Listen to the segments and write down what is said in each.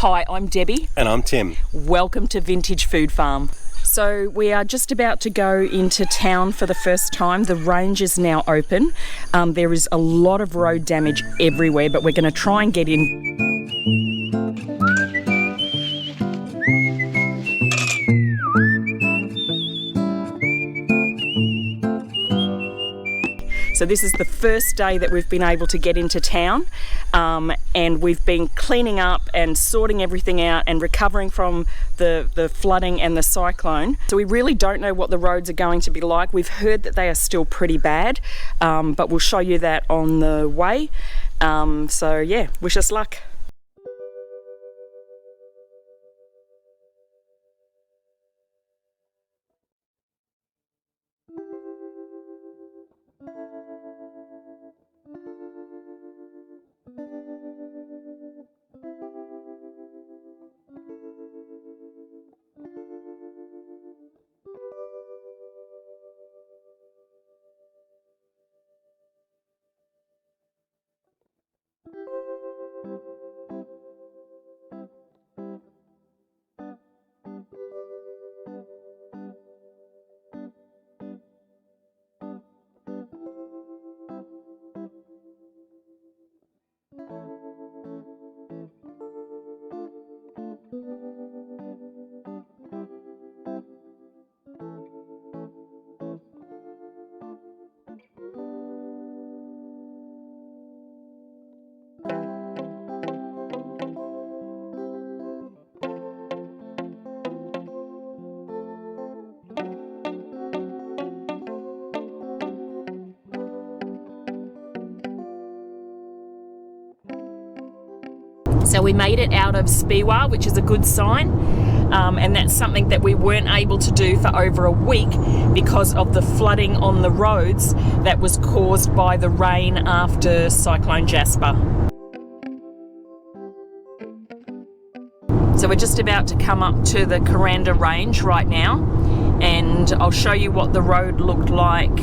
Hi, I'm Debbie. And I'm Tim. Welcome to Vintage Food Farm. So we are just about to go into town for the first time. The range is now open. There is a lot of road damage everywhere, but we're going to try and get in. So this is the first day that we've been able to get into town, and we've been cleaning up and sorting everything out and recovering from the flooding and the cyclone. So we really don't know what the roads are going to be like. We've heard that they are still pretty bad, but we'll show you that on the way. So yeah, wish us luck. So we made it out of Speewah, which is a good sign, and that's something that we weren't able to do for over a week because of the flooding on the roads that was caused by the rain after Cyclone Jasper. So we're just about to come up to the Kuranda Range right now, and I'll show you what the road looked like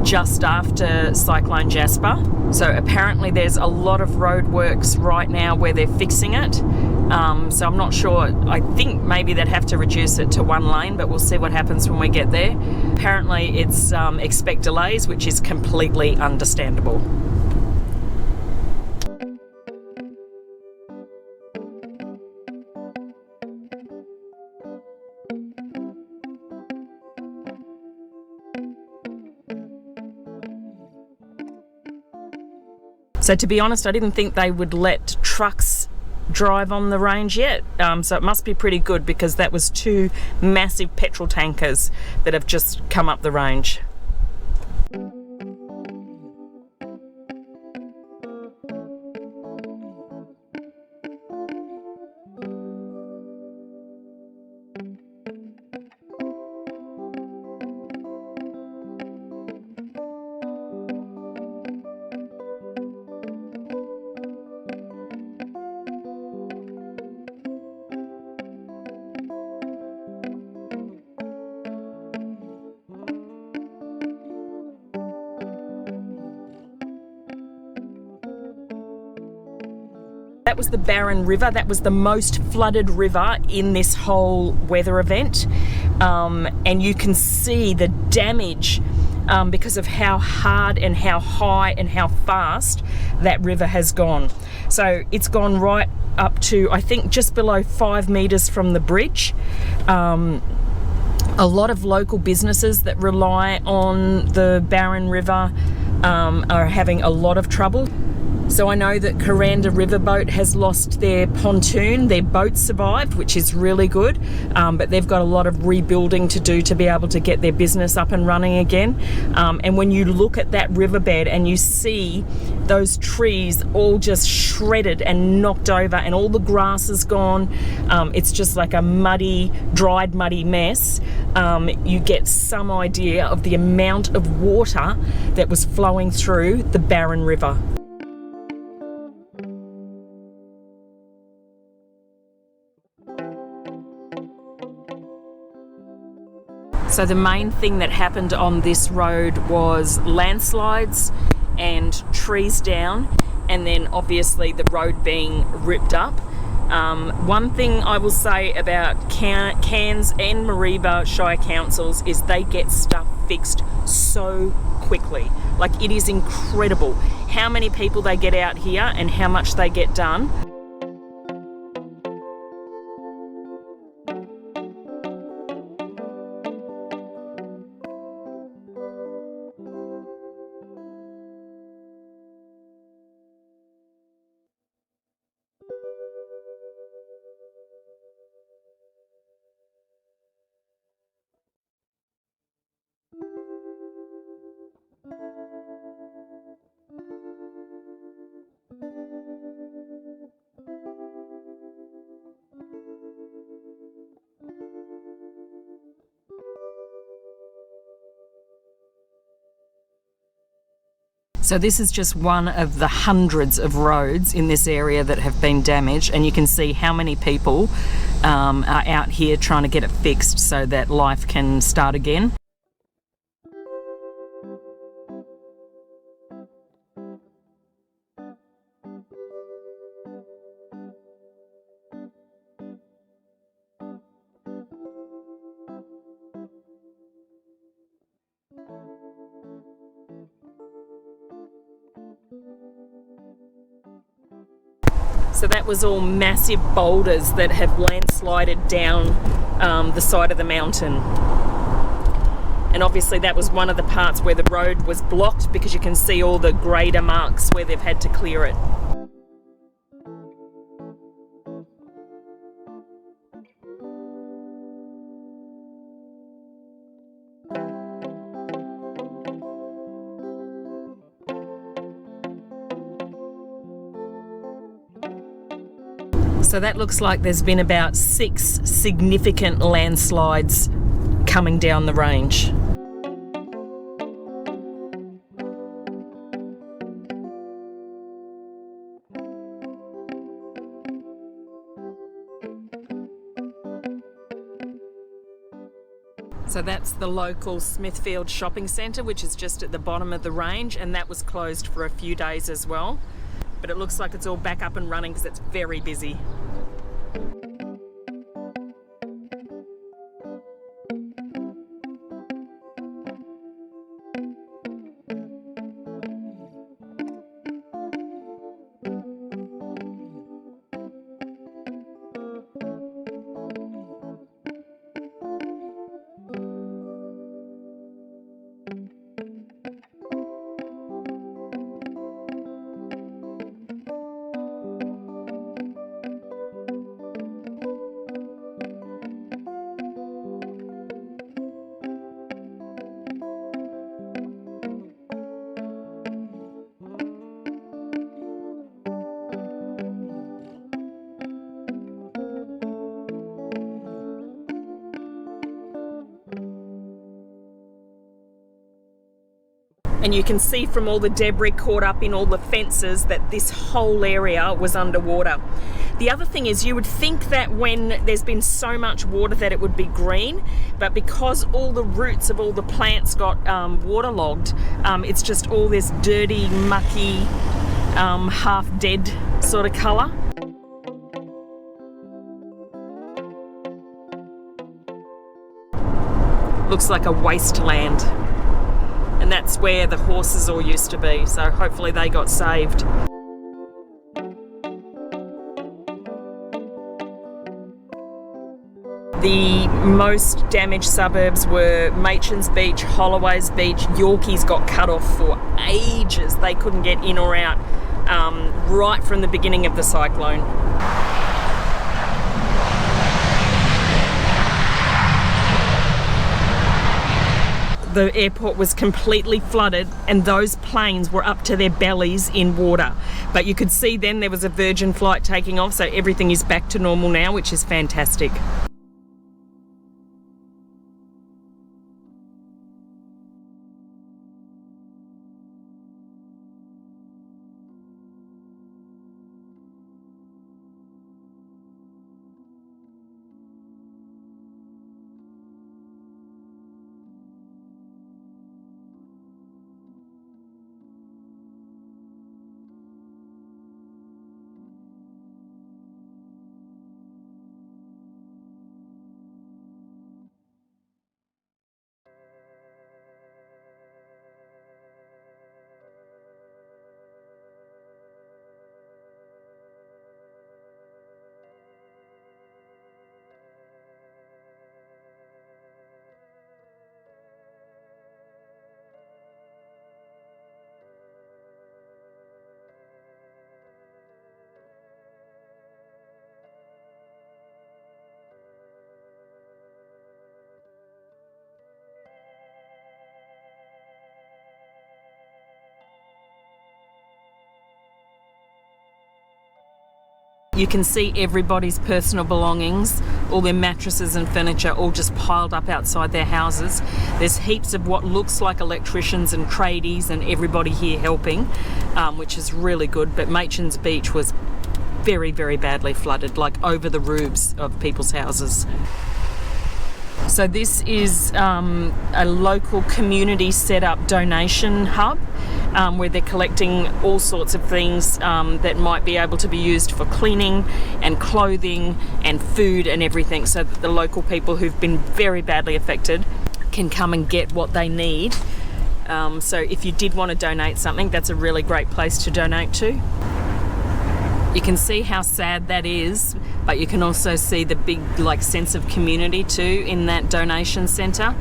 just after Cyclone Jasper. So apparently there's a lot of roadworks right now where they're fixing it. So I'm not sure. I think maybe they'd have to reduce it to one lane, but we'll see what happens when we get there. Apparently it's expect delays, which is completely understandable. So to be honest, I didn't think they would let trucks drive on the range yet. So it must be pretty good because that was two massive petrol tankers that have just come up the range. That was the Barron River. That was the most flooded river in this whole weather event. And you can see the damage because of how hard and how high and how fast that river has gone. So it's gone right up to, I think, just below 5 meters from the bridge. A lot of local businesses that rely on the Barron River are having a lot of trouble. So I know that Kuranda Riverboat has lost their pontoon. Their boat survived, which is really good, but they've got a lot of rebuilding to do to be able to get their business up and running again. And when you look at that riverbed and you see those trees all just shredded and knocked over and all the grass is gone, it's just like a muddy, dried muddy mess. You get some idea of the amount of water that was flowing through the Barron River. So the main thing that happened on this road was landslides and trees down, and then obviously the road being ripped up. One thing I will say about Cairns and Mareeba Shire Councils is they get stuff fixed so quickly. Like, it is incredible how many people they get out here and how much they get done. So this is just one of the hundreds of roads in this area that have been damaged, and you can see how many people are out here trying to get it fixed so that life can start again. So that was all massive boulders that have landslided down the side of the mountain. And obviously that was one of the parts where the road was blocked, because you can see all the grader marks where they've had to clear it. So that looks like there's been about 6 significant landslides coming down the range. So that's the local Smithfield shopping centre, which is just at the bottom of the range, and that was closed for a few days as well. But it looks like it's all back up and running because it's very busy. And you can see from all the debris caught up in all the fences that this whole area was underwater. The other thing is, you would think that when there's been so much water that it would be green, but because all the roots of all the plants got waterlogged, it's just all this dirty, mucky, half dead sort of colour. Looks like a wasteland. And that's where the horses all used to be, so hopefully they got saved. The most damaged suburbs were Machans Beach, Holloways Beach. Yorkey's got cut off for ages. They couldn't get in or out right from the beginning of the cyclone. The airport was completely flooded and those planes were up to their bellies in water. But you could see then there was a Virgin flight taking off, so everything is back to normal now, which is fantastic. You can see everybody's personal belongings, all their mattresses and furniture all just piled up outside their houses. There's heaps of what looks like electricians and tradies and everybody here helping, which is really good. But Machans Beach was very, very badly flooded, like over the roofs of people's houses. So this is a local community set up donation hub where they're collecting all sorts of things that might be able to be used for cleaning and clothing and food and everything, so that the local people who've been very badly affected can come and get what they need. So if you did want to donate something, that's a really great place to donate to. You can see how sad that is, but you can also see the big sense of community too in that donation centre.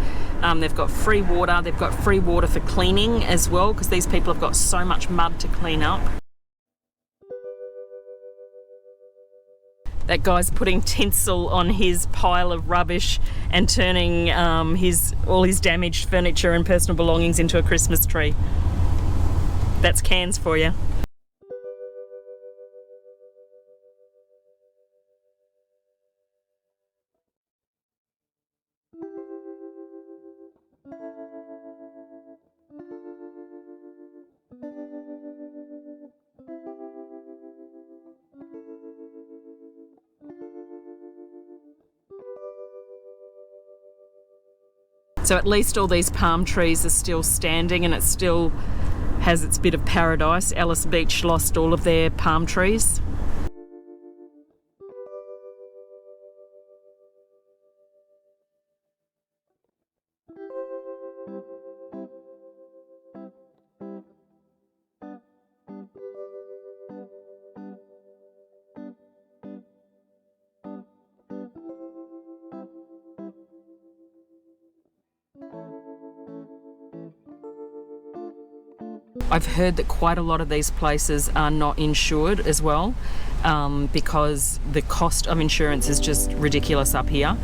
They've got free water, they've got free water for cleaning as well, because these people have got so much mud to clean up. That guy's putting tinsel on his pile of rubbish and turning all his damaged furniture and personal belongings into a Christmas tree. That's Cairns for you. So at least all these palm trees are still standing and it still has its bit of paradise. Ellis Beach lost all of their palm trees. I've heard that quite a lot of these places are not insured as well, because the cost of insurance is just ridiculous up here.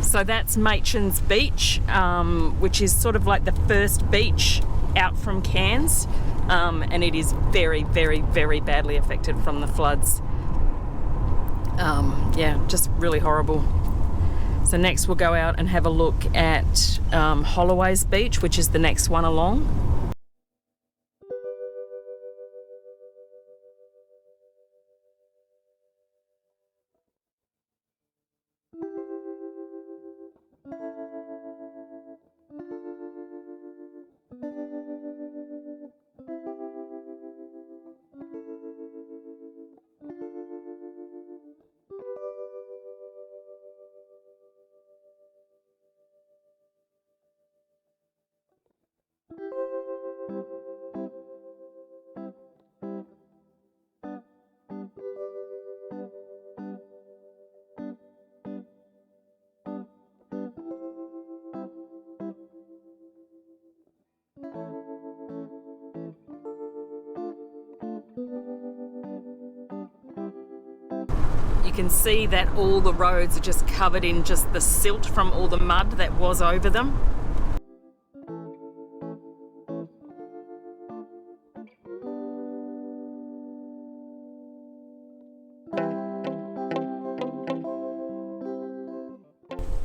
So that's Machans Beach, which is sort of like the first beach out from Cairns, and it is very, very, very badly affected from the floods. Yeah, just really horrible. So next we'll go out and have a look at Holloways Beach, which is the next one along. You can see that all the roads are just covered in just the silt from all the mud that was over them.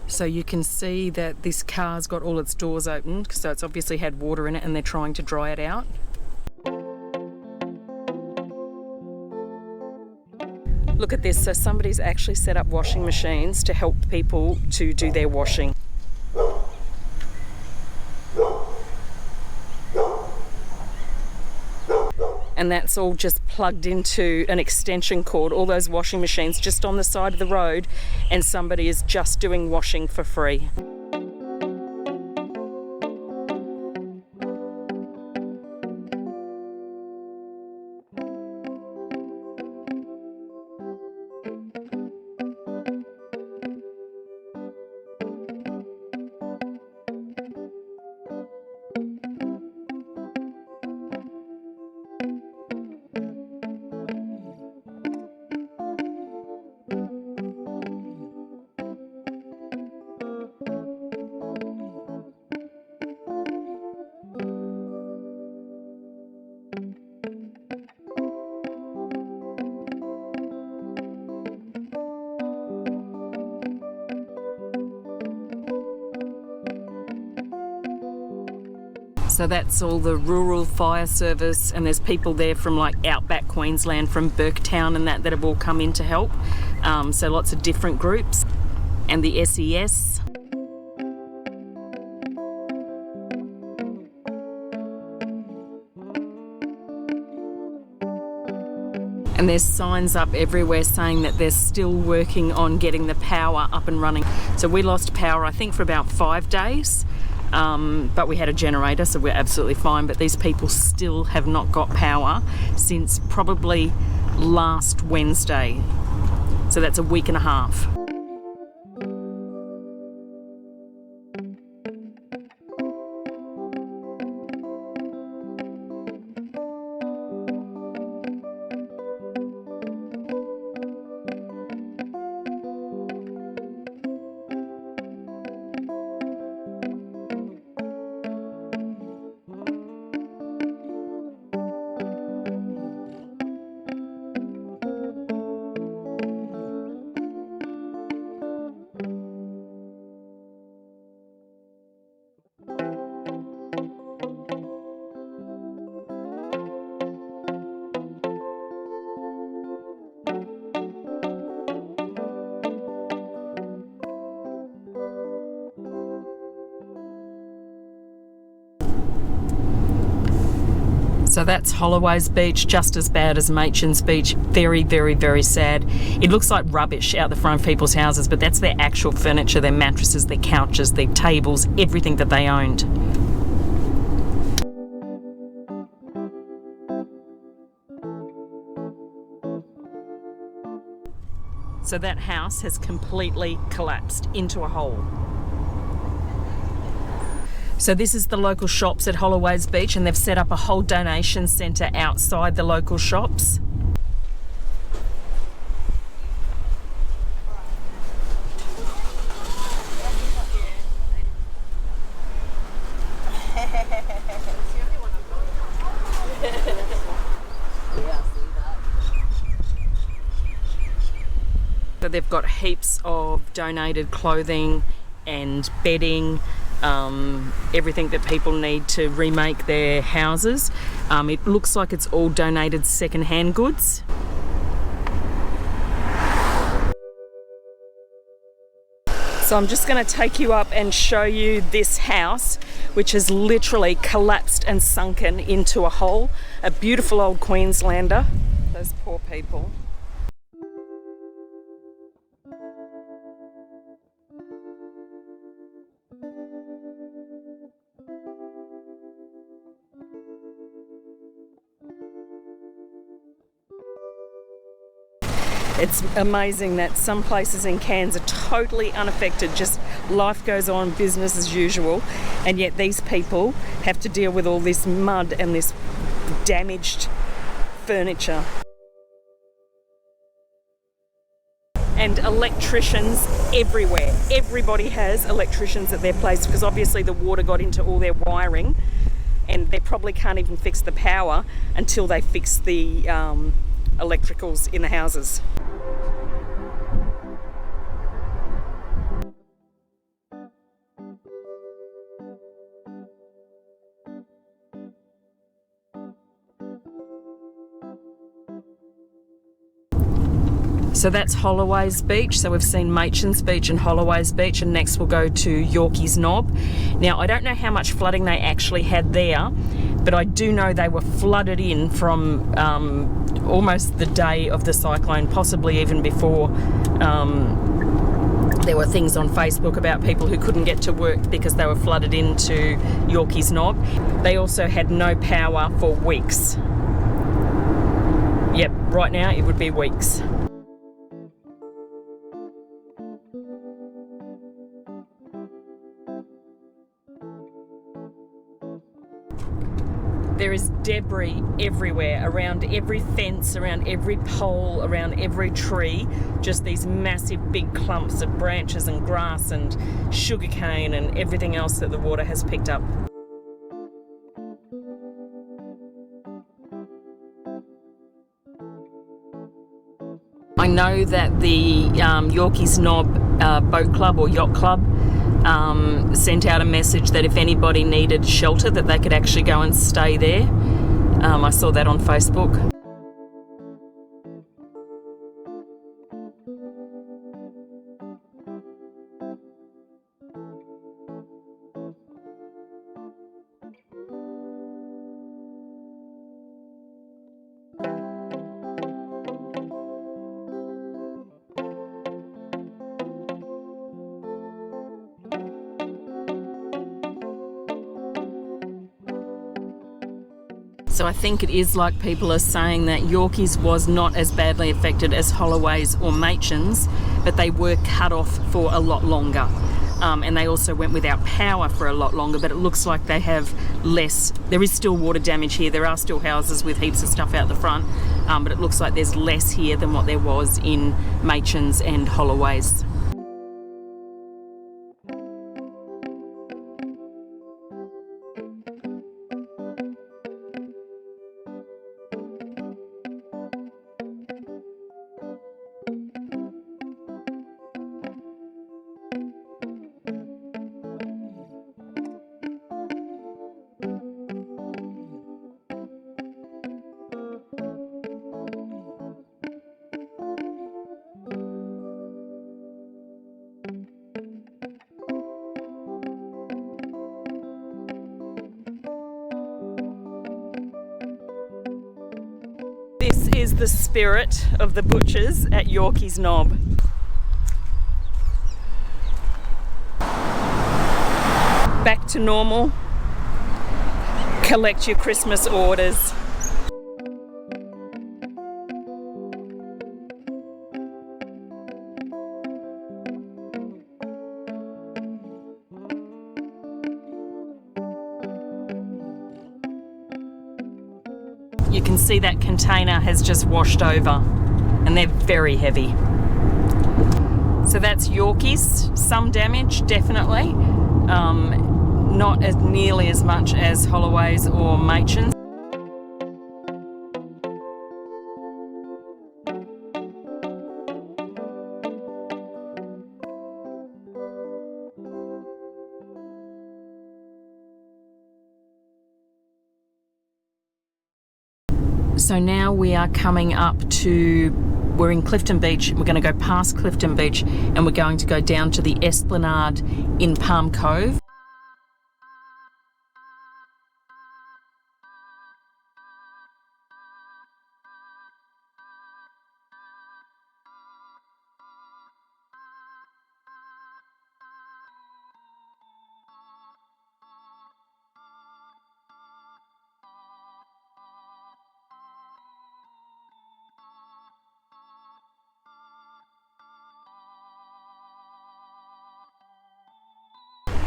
So you can see that this car's got all its doors opened, so it's obviously had water in it and they're trying to dry it out. Look at this, so somebody's actually set up washing machines to help people to do their washing. and that's all just plugged into an extension cord, all those washing machines just on the side of the road, and somebody is just doing washing for free. So that's all the rural fire service, and there's people there from like outback Queensland, from Burketown and that have all come in to help. So lots of different groups, and the SES. And there's signs up everywhere saying that they're still working on getting the power up and running. So we lost power, I think, for about 5 days. But we had a generator, so we're absolutely fine. But these people still have not got power since probably last Wednesday. So that's a week and a half. So that's Holloways Beach, just as bad as Machans Beach. Very, very, very sad. It looks like rubbish out the front of people's houses, but that's their actual furniture, their mattresses, their couches, their tables, everything that they owned. So that house has completely collapsed into a hole. So this is the local shops at Holloways Beach, and they've set up a whole donation centre outside the local shops. So they've got heaps of donated clothing and bedding, everything that people need to remake their houses. It looks like it's all donated second-hand goods. So I'm just going to take you up and show you this house, which has literally collapsed and sunken into a hole. A beautiful old Queenslander. Those poor people. It's amazing that some places in Cairns are totally unaffected, just life goes on, business as usual, and yet these people have to deal with all this mud and this damaged furniture. And electricians everywhere. Everybody has electricians at their place, because obviously the water got into all their wiring, and they probably can't even fix the power until they fix the electricals in the houses. So that's Holloways Beach. So we've seen Machans Beach and Holloways Beach, and next we'll go to Yorkey's Knob. Now, I don't know how much flooding they actually had there, but I do know they were flooded in from almost the day of the cyclone, possibly even before. There were things on Facebook about people who couldn't get to work because they were flooded into Yorkey's Knob. They also had no power for weeks. Yep, right now it would be weeks. There is debris everywhere, around every fence, around every pole, around every tree. Just these massive big clumps of branches and grass and sugarcane and everything else that the water has picked up. I know that the Yorkey's Knob Boat Club or Yacht Club sent out a message that if anybody needed shelter that they could actually go and stay there. I saw that on Facebook. So I think it is like people are saying that Yorkey's was not as badly affected as Holloways or Machans, but they were cut off for a lot longer. And they also went without power for a lot longer, but it looks like they have less. There is still water damage here. There are still houses with heaps of stuff out the front, but it looks like there's less here than what there was in Machans and Holloways. This is the spirit of the butchers at Yorkey's Knob. Back to normal. Collect your Christmas orders. You can see that container has just washed over and they're very heavy. So that's Yorkey's. Some damage, definitely. Not as nearly as much as Holloways or Machans. So now we are coming up to, we're in Clifton Beach. We're going to go past Clifton Beach and we're going to go down to the Esplanade in Palm Cove.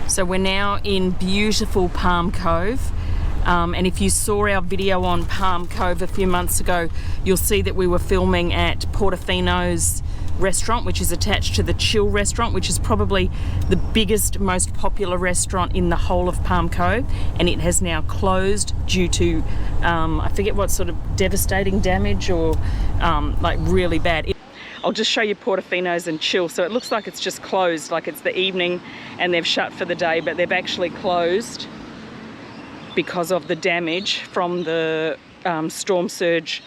So we're now in beautiful Palm Cove, and if you saw our video on Palm Cove a few months ago, you'll see that we were filming at Portofino's restaurant, which is attached to the Chill restaurant, which is probably the biggest, most popular restaurant in the whole of Palm Cove, and it has now closed due to I forget what sort of devastating damage or like really bad. I'll just show you Portofino's and Chill. So it looks like it's just closed, like it's the evening and they've shut for the day, but they've actually closed because of the damage from the storm surge.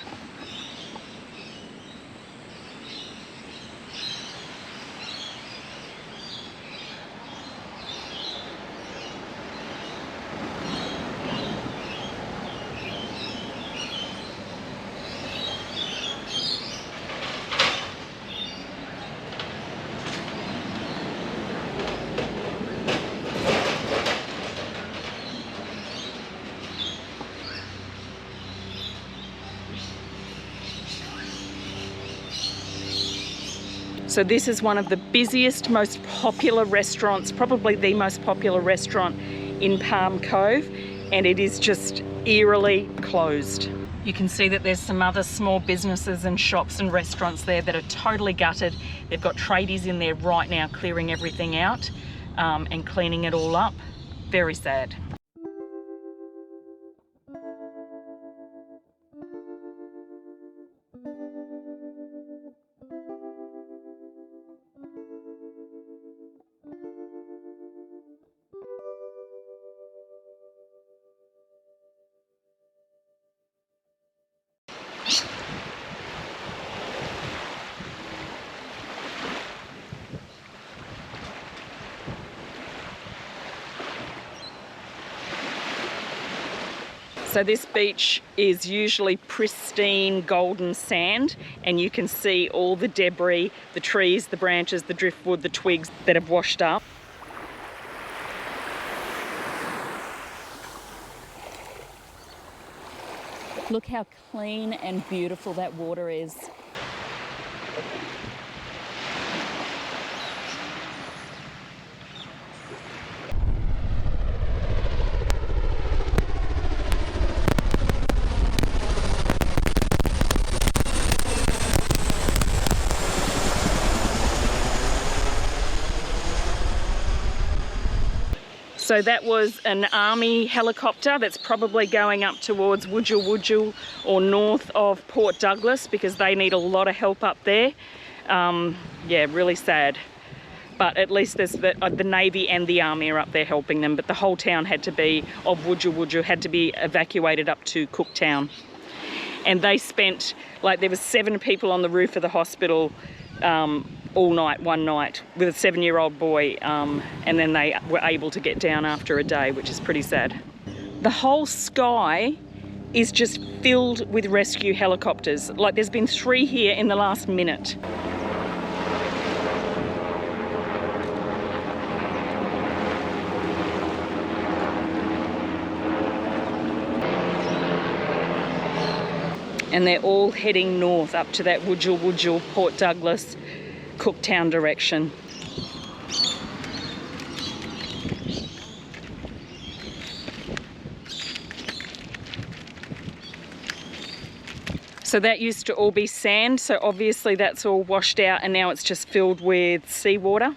So this is one of the busiest, most popular restaurants, probably the most popular restaurant in Palm Cove, and it is just eerily closed. You can see that there's some other small businesses and shops and restaurants there that are totally gutted. They've got tradies in there right now clearing everything out and cleaning it all up. Very sad. So this beach is usually pristine golden sand, and you can see all the debris, the trees, the branches, the driftwood, the twigs that have washed up. Look how clean and beautiful that water is. So that was an army helicopter that's probably going up towards Wujal or north of Port Douglas, because they need a lot of help up there. Yeah, really sad. But at least there's the Navy and the Army are up there helping them. But the whole town had to be, of Wujal had to be evacuated up to Cooktown. And they spent, like, there was 7 people on the roof of the hospital all night, one night, with a 7-year-old boy, and then they were able to get down after a day, which is pretty sad. The whole sky is just filled with rescue helicopters. Like, there's been 3 here in the last minute. And they're all heading north up to that Wujal, Port Douglas, Cooktown direction. So that used to all be sand, so obviously that's all washed out and now it's just filled with seawater.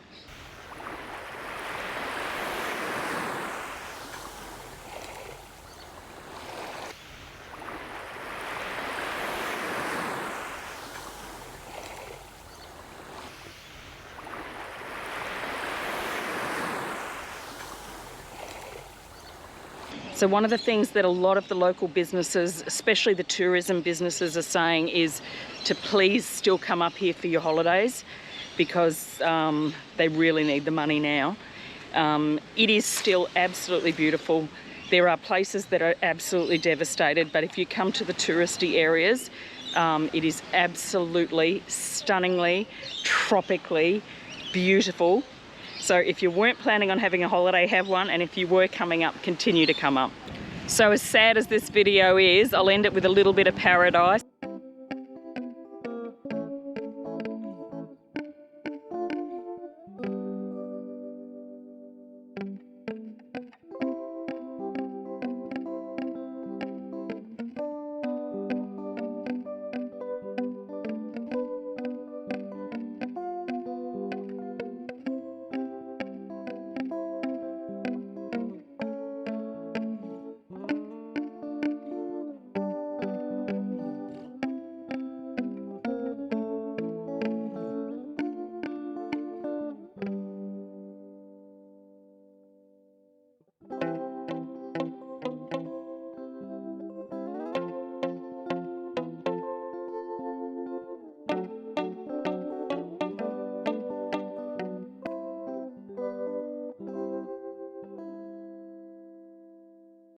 So one of the things that a lot of the local businesses, especially the tourism businesses, are saying is to please still come up here for your holidays, because they really need the money now. It is still absolutely beautiful. There are places that are absolutely devastated, but if you come to the touristy areas, it is absolutely, stunningly, tropically beautiful. So if you weren't planning on having a holiday, have one, and if you were coming up, continue to come up. So as sad as this video is, I'll end it with a little bit of paradise.